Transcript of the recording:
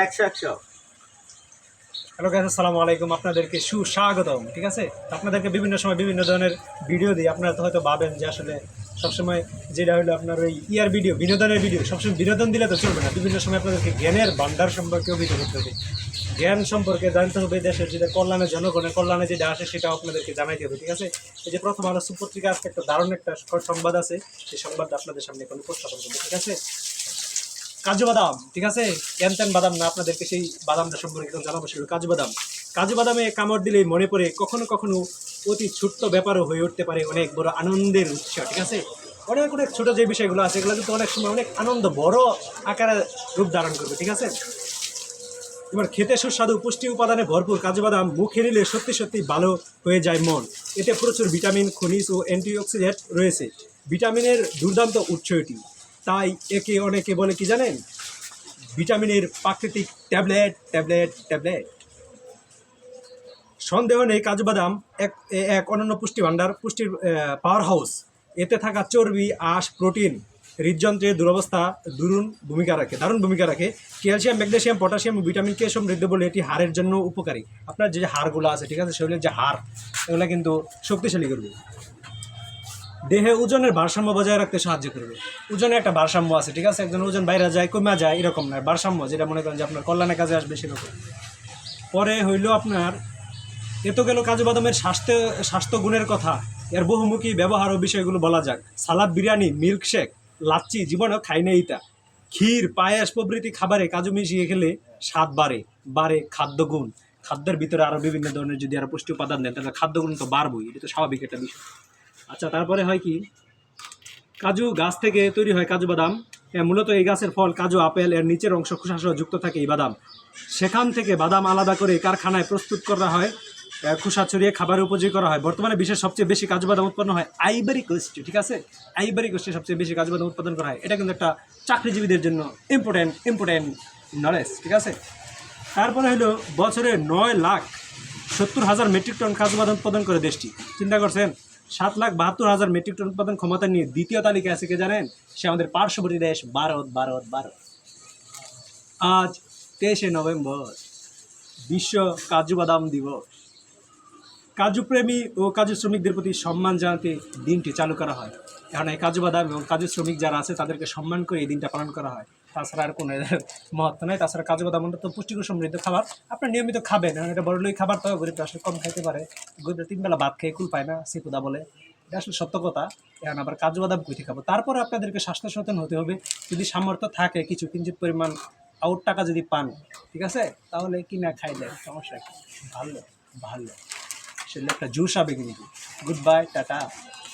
একশো একশো। Hello guys, আসসালামু আলাইকুম। আপনাদেরকে সুস্বাগতম। ঠিক আছে, আপনাদেরকে বিভিন্ন সময় বিভিন্ন ধরনের ভিডিও দিই। আপনারা তো হয়তো ভাবেন যে আসলে সবসময় যেটা হলো আপনার ওই ইয়ার ভিডিও, বিনোদনের ভিডিও, সবসময় বিনোদন দিলে তো চলবে না। বিভিন্ন সময় আপনাদেরকে জ্ঞানের ভান্ডার সম্পর্কে অভিযোগ করতে হবে, জ্ঞান সম্পর্কে জানতে হবে, দেশের যেটা কল্যাণে, জনগণের কল্যাণে যেটা আসে সেটাও আপনাদেরকে জানাইতে হবে। ঠিক আছে, এই যে প্রথম আলো সুপত্রিকা আজকে একটা দারুণ একটা সংবাদ আছে, সেই সংবাদটা আপনাদের সামনে এখন উপস্থাপন করবো। ঠিক আছে, কাজু বাদাম। ঠিক আছে, ক্যানতেন বাদাম না, আপনাদেরকে সেই বাদামটা সম্পর্কে একদম জানাবো। সেগুলো কাজু বাদাম। কাজু বাদামে কামড় দিলেই মনে পড়ে কখনো কখনো অতি ছোট্ট ব্যাপারও হয়ে উঠতে পারে অনেক বড় আনন্দের উৎস। ঠিক আছে, অনেক অনেক ছোটো যে বিষয়গুলো আছে এগুলো কিন্তু অনেক সময় অনেক আনন্দ বড় আকারে রূপ ধারণ করবে। ঠিক আছে, এবার খেতে সুস্বাদু পুষ্টি উপাদানে ভরপুর কাজু বাদাম মুখে নিলে সত্যি সত্যি ভালো হয়ে যায় মন। এতে প্রচুর ভিটামিন, খনিজ ও অ্যান্টিঅক্সিডেন্ট রয়েছে। ভিটামিনের দুর্দান্ত উৎস এটি, তাই একে অনেকে বলে কি জানেন, ভিটামিনের প্রাকৃতিক ট্যাবলেট ট্যাবলেট ট্যাবলেট। সন্দেহ নেই কাজু বাদাম এক এক অনন্য পুষ্টি ভাণ্ডার, পুষ্টির পাওয়ার হাউস। এতে থাকা চর্বি, আঁশ, প্রোটিন হৃদযন্ত্রের দুরবস্থা দারুণ ভূমিকা রাখে। ক্যালসিয়াম, ম্যাগনেসিয়াম, পটাশিয়াম ও ভিটামিন কে সমৃদ্ধ বলে এটি হাড়ের জন্য উপকারী। আপনার যে হাড়গুলো আছে, ঠিক আছে, শরীরের যে হাড়, এগুলো কিন্তু শক্তিশালী করবে। দেহে ওজনের ভারসাম্য বজায় রাখতে সাহায্য করবে। ওজনে একটা ভারসাম্য আছে, ঠিক আছে, একজন ওজন বাইরে যায় কমে যায় এরকম নয়, ভারসাম্য যেটা মনে করেন যে আপনার কল্যাণে কাজে আসবে সেরকম। পরে হইল আপনার, এত গেল কাজু বাদামের স্বাস্থ্য গুণের কথা। এর বহুমুখী ব্যবহার ও বিষয়গুলো বলা যাক। সালাদ, বিরিয়ানি, মিল্কশেক, লাচ্ছি জীবনেও খাই না এইটা। ক্ষীর, পায়েস প্রভৃতি খাবারে কাজু মিশিয়ে খেলে স্বাদ বাড়ে খাদ্যগুণ। খাদ্যের ভিতরে আরও বিভিন্ন ধরনের যদি আরও পুষ্টি উপাদান দেন তাহলে খাদ্যগুণ তো বাড়বই, এটা তো স্বাভাবিক একটা বিষয়। আচ্ছা, তারপরে হয় কি, কাজু গাছ থেকে তৈরি হয় কাজু বাদাম। মূলত এই গাছের ফল কাজু, আপেল, এর নিচের অংশ খোসাসহ যুক্ত থাকে এই বাদাম। সেখান থেকে বাদাম আলাদা করে কারখানায় প্রস্তুত করা হয়, খোসা ছড়িয়ে খাবারের উপযোগী করা হয়। বর্তমানে বিশ্বের সবচেয়ে বেশি কাজু বাদাম উৎপন্ন হয় আইভরি কোস্টে। ঠিক আছে, আইভরি কোস্টে সবচেয়ে বেশি কাজু বাদাম উৎপাদন করা হয়। এটা কিন্তু একটা চাকরিজীবীদের জন্য ইম্পর্টেন্ট নলেজ। ঠিক আছে, তারপরে হলো বছরে 9,70,000 মেট্রিক টন কাজু বাদাম উৎপাদন করে দেশটি। চিন্তা করছেন, 7,72,000 মেট্রিক টন উৎপাদন ক্ষমতা নিয়ে দ্বিতীয় তালিকায় আছে কে জানেন? সে আমাদের পার্শ্ববর্তী দেশ ভারত। আজ 23শে নভেম্বর, বিশ্ব কাজু বাদাম দিবস। কাজু প্রেমী ও কাজু শ্রমিকদের প্রতি সম্মান জানাতে দিনটি চালু করা হয়। এখন এই কাজু বাদাম এবং কাজু শ্রমিক যারা আছে তাদেরকে সম্মান করে এই দিনটা পালন করা হয়। তাছাড়া আর কোনো এদের মহত্ব নেই। তাছাড়া কাজু বাদাম তো পুষ্টিকর সমৃদ্ধ খাবার, আপনার নিয়মিত খাবেন। এটা বড়লোই খাবার, তো গরিব আসলে কম খাইতে পারে। গরিবরা 3 বেলা ভাত খেয়ে কুল পায় না, সিকুদা বলে, এটা আসলে সত্য কথা। এখন আবার কাজু বাদাম কুইতে খাবো, তারপরে আপনাদেরকে স্বাস্থ্য সচেতন হতে হবে। যদি সামর্থ্য থাকে কিঞ্চিত পরিমাণ আউট টাকা যদি পান, ঠিক আছে, তাহলে কিনা খাই দেয়, সমস্যা কি, ভালো। সেটা একটা জুস হবে কিন্তু। Good bye, tata.